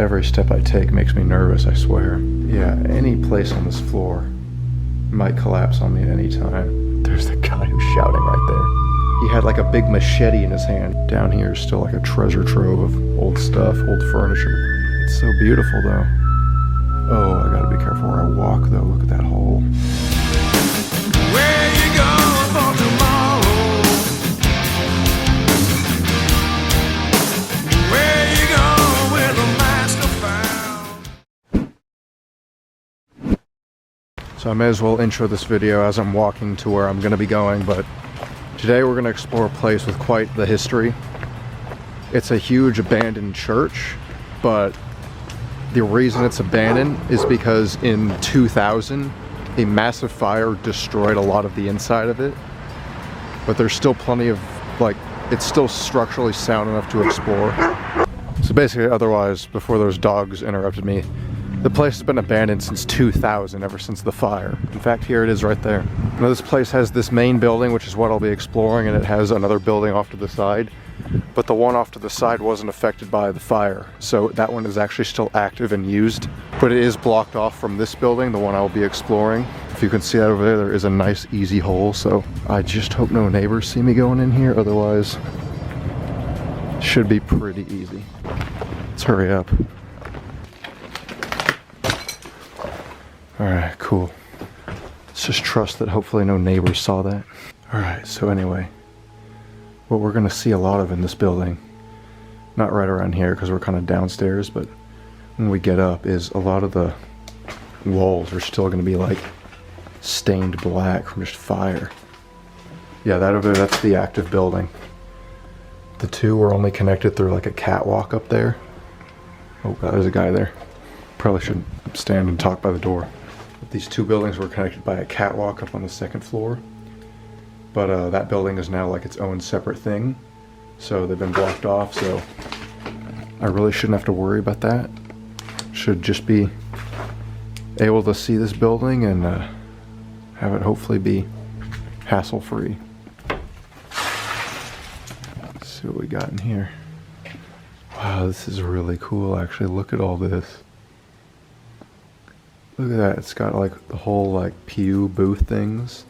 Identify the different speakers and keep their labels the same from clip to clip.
Speaker 1: Every step I take makes me nervous, I swear. Yeah, any place on this floor might collapse on me at any time. There's the guy who's shouting right there. He had like a big machete in his hand. Down here is still like a treasure trove of old stuff, old furniture. It's so beautiful though. Oh, I gotta be careful where I walk though. Look at that hole.
Speaker 2: Where you going for tomorrow? Where you going where the master found?
Speaker 1: So I may as well intro this video as I'm walking to where I'm gonna be going, but today we're gonna explore a place with quite the history. It's a huge abandoned church, but the reason it's abandoned is because in 2000, a massive fire destroyed a lot of the inside of it. But there's still plenty of, like, it's still structurally sound enough to explore. So basically, otherwise, before those dogs interrupted me, the place has been abandoned since 2000, ever since the fire. In fact, here it is right there. Now this place has this main building, which is what I'll be exploring, and it has another building off to the side. But the one off to the side wasn't affected by the fire, so that one is actually still active and used. But it is blocked off from this building, the one I will be exploring. If you can see that over there, there is a nice easy hole, so I just hope no neighbors see me going in here, otherwise it should be pretty easy. Let's hurry up. Alright, cool. Let's just trust that hopefully no neighbors saw that. Alright, so anyway, what we're going to see a lot of in this building, not right around here because we're kind of downstairs, but when we get up, is a lot of the walls are still going to be like stained black from just fire. Yeah, that over there, that's the active building. The two were only connected through like a catwalk up there. Oh, there's a guy there. Probably shouldn't stand and talk by the door. These two buildings were connected by a catwalk up on the second floor. But that building is now like its own separate thing. So they've been blocked off, so I really shouldn't have to worry about that. Should just be able to see this building and have it hopefully be hassle-free. Let's see what we got in here. Wow, this is really cool actually. Look at all this. Look at that, it's got like the whole like pew booth things.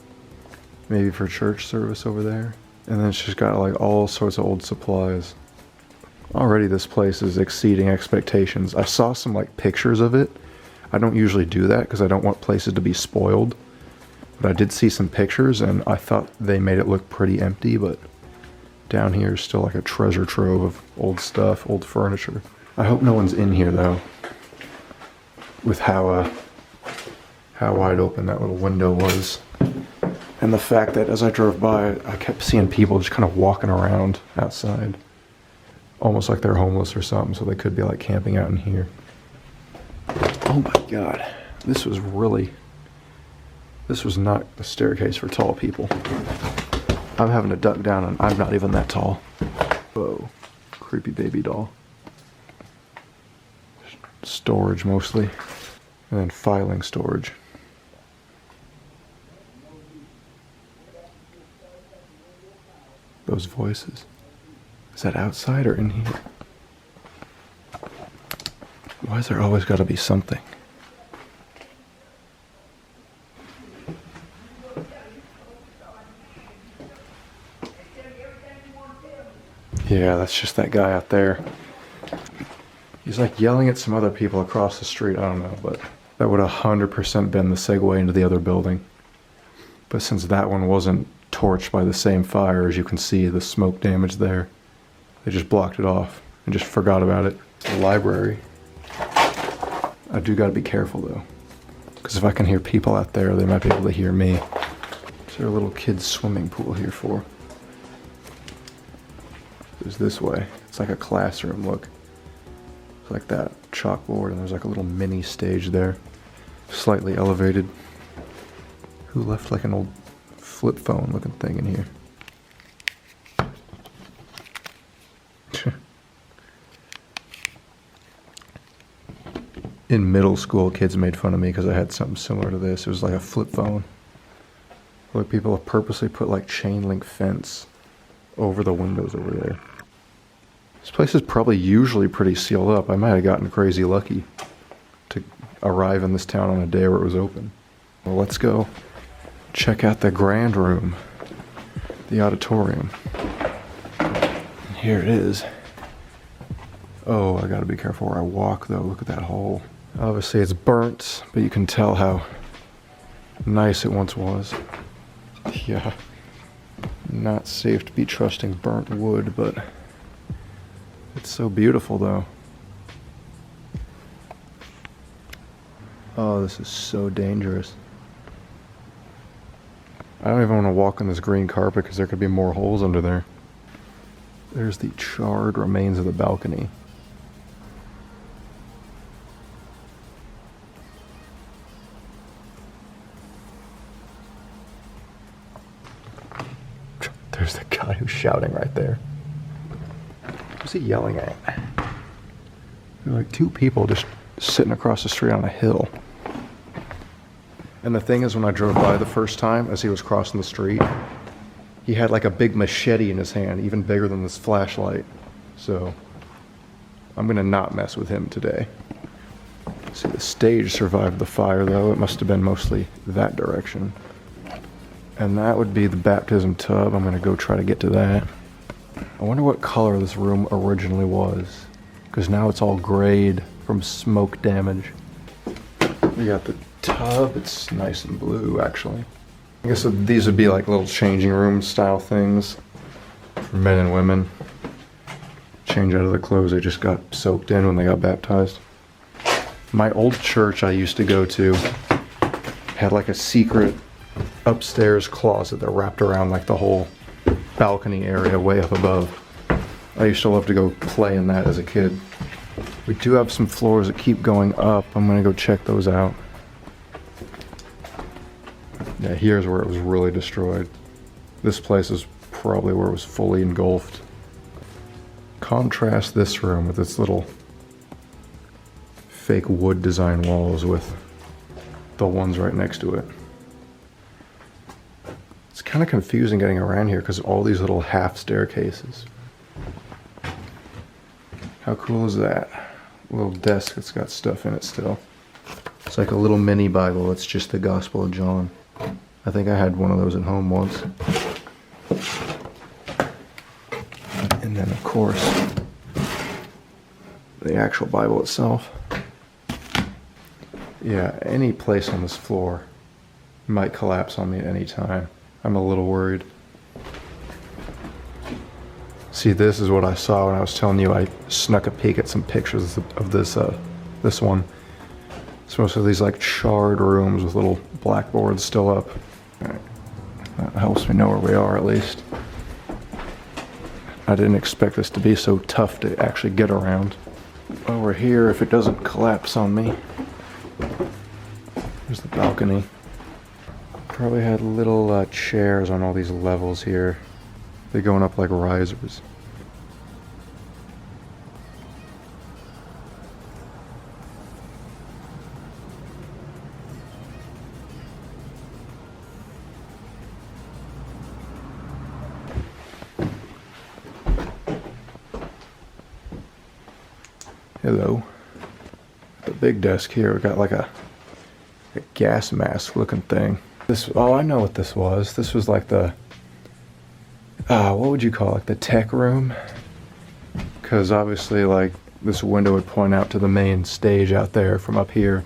Speaker 1: Maybe for church service over there. And then it's just got like all sorts of old supplies. Already this place is exceeding expectations. I saw some like pictures of it. I don't usually do that because I don't want places to be spoiled. But I did see some pictures and I thought they made it look pretty empty, but down here is still like a treasure trove of old stuff, old furniture. I hope no one's in here though, with how wide open that little window was. And the fact that as I drove by, I kept seeing people just kind of walking around outside. Almost like they're homeless or something, so they could be like camping out in here. Oh my God, this was not the staircase for tall people. I'm having to duck down and I'm not even that tall. Whoa, creepy baby doll. Storage mostly, and then filing storage. Those voices. Is that outside or in here? Why is there always got to be something? Yeah, that's just that guy out there. He's like yelling at some other people across the street. I don't know, but that would 100% been the segue into the other building. But since that one wasn't torched by the same fire, as you can see the smoke damage there, they just blocked it off and just forgot about it. The library. I do gotta be careful though, because if I can hear people out there, they might be able to hear me. Is there a little kid's swimming pool here for? There's this way. It's like a classroom, look. It's like that chalkboard and there's like a little mini stage there. Slightly elevated. Who left like an old flip phone looking thing in here? In middle school, kids made fun of me because I had something similar to this. It was like a flip phone. Like people have purposely put like chain link fence over the windows over there. This place is probably usually pretty sealed up. I might have gotten crazy lucky to arrive in this town on a day where it was open. Well, let's go check out the grand room, the auditorium. And here it is. Oh, I gotta be careful where I walk though. Look at that hole. Obviously it's burnt, but you can tell how nice it once was. Yeah, not safe to be trusting burnt wood, but it's so beautiful though. Oh, this is so dangerous. I don't even want to walk on this green carpet because there could be more holes under there. There's the charred remains of the balcony. There's the guy who's shouting right there. Who's he yelling at? There are like two people just sitting across the street on a hill. And the thing is, when I drove by the first time as he was crossing the street, he had like a big machete in his hand, even bigger than this flashlight. So I'm gonna not mess with him today. See, the stage survived the fire though. It must have been mostly that direction. And that would be the baptism tub. I'm gonna go try to get to that. I wonder what color this room originally was, because now it's all grayed from smoke damage. We got the tub. It's nice and blue, actually. I guess these would be like little changing room style things for men and women. Change out of the clothes they just got soaked in when they got baptized. My old church I used to go to had like a secret upstairs closet that wrapped around like the whole balcony area way up above. I used to love to go play in that as a kid. We do have some floors that keep going up. I'm gonna go check those out. Yeah, here's where it was really destroyed. This place is probably where it was fully engulfed. Contrast this room with its little fake wood design walls with the ones right next to it. It's kind of confusing getting around here because of all these little half staircases. How cool is that? A little desk that's got stuff in it still. It's like a little mini Bible. It's just the Gospel of John. I think I had one of those at home once. And then of course, the actual Bible itself. Yeah, any place on this floor might collapse on me at any time. I'm a little worried. See, this is what I saw when I was telling you I snuck a peek at some pictures of this one. It's most of these like charred rooms with little blackboards still up. All right. That helps me know where we are at least. I didn't expect this to be so tough to actually get around. While we're here, if it doesn't collapse on me. There's the balcony. Probably had little chairs on all these levels here. They're going up like risers. Hello. The big desk here, we got like a gas mask looking thing. Oh, I know what this was. This was like the, what would you call it? The tech room? Because obviously like this window would point out to the main stage out there from up here.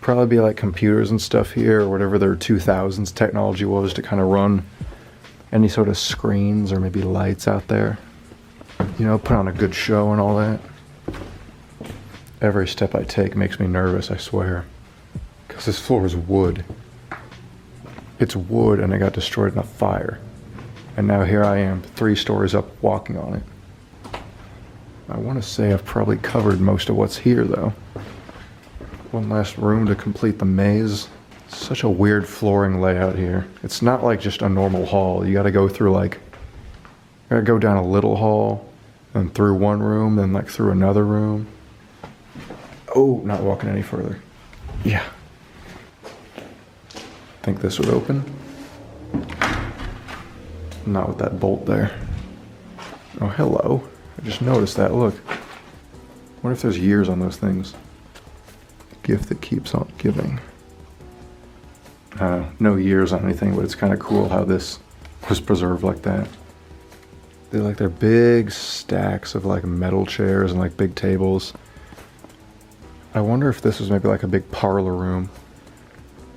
Speaker 1: Probably be like computers and stuff here, or whatever their 2000s technology was to kind of run any sort of screens or maybe lights out there. You know, put on a good show and all that. Every step I take makes me nervous, I swear. Because this floor is wood. It's wood and it got destroyed in a fire. And now here I am, 3 stories up, walking on it. I want to say I've probably covered most of what's here though. One last room to complete the maze. Such a weird flooring layout here. It's not like just a normal hall. You gotta go through like, you gotta go down a little hall, then through one room, then like through another room. Oh, not walking any further. Yeah. Think this would open? Not with that bolt there. Oh, hello. I just noticed that. Look. What if there's years on those things? Gift that keeps on giving. No years on anything, but it's kind of cool how this was preserved like that. They're big stacks of like metal chairs and like big tables. I wonder if this was maybe like a big parlor room.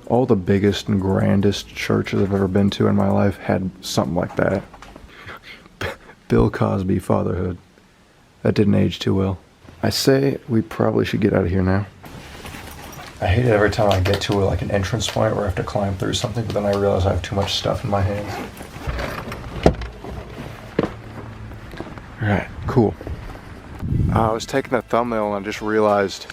Speaker 1: All the biggest and grandest churches I've ever been to in my life had something like that. Bill Cosby fatherhood. That didn't age too well. I say we probably should get out of here now. I hate it every time I get to like an entrance point where I have to climb through something, but then I realize I have too much stuff in my hands. Alright, cool. I was taking a thumbnail and I just realized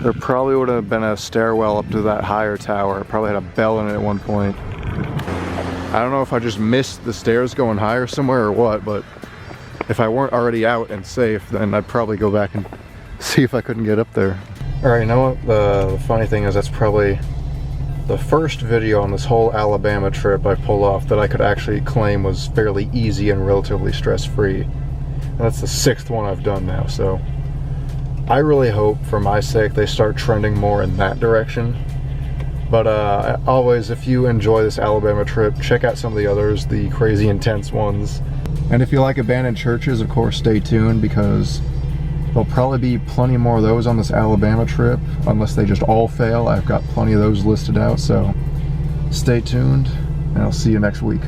Speaker 1: there probably would have been a stairwell up to that higher tower. It probably had a bell in it at one point. I don't know if I just missed the stairs going higher somewhere or what, but if I weren't already out and safe, then I'd probably go back and see if I couldn't get up there. Alright, you know what? The funny thing is that's probably the first video on this whole Alabama trip I pulled off that I could actually claim was fairly easy and relatively stress-free. And that's the 6th one I've done now, so I really hope for my sake they start trending more in that direction. But always, if you enjoy this Alabama trip, check out some of the others, the crazy intense ones. And if you like abandoned churches, of course, stay tuned, because there'll probably be plenty more of those on this Alabama trip, unless they just all fail. I've got plenty of those listed out, so stay tuned, and I'll see you next week.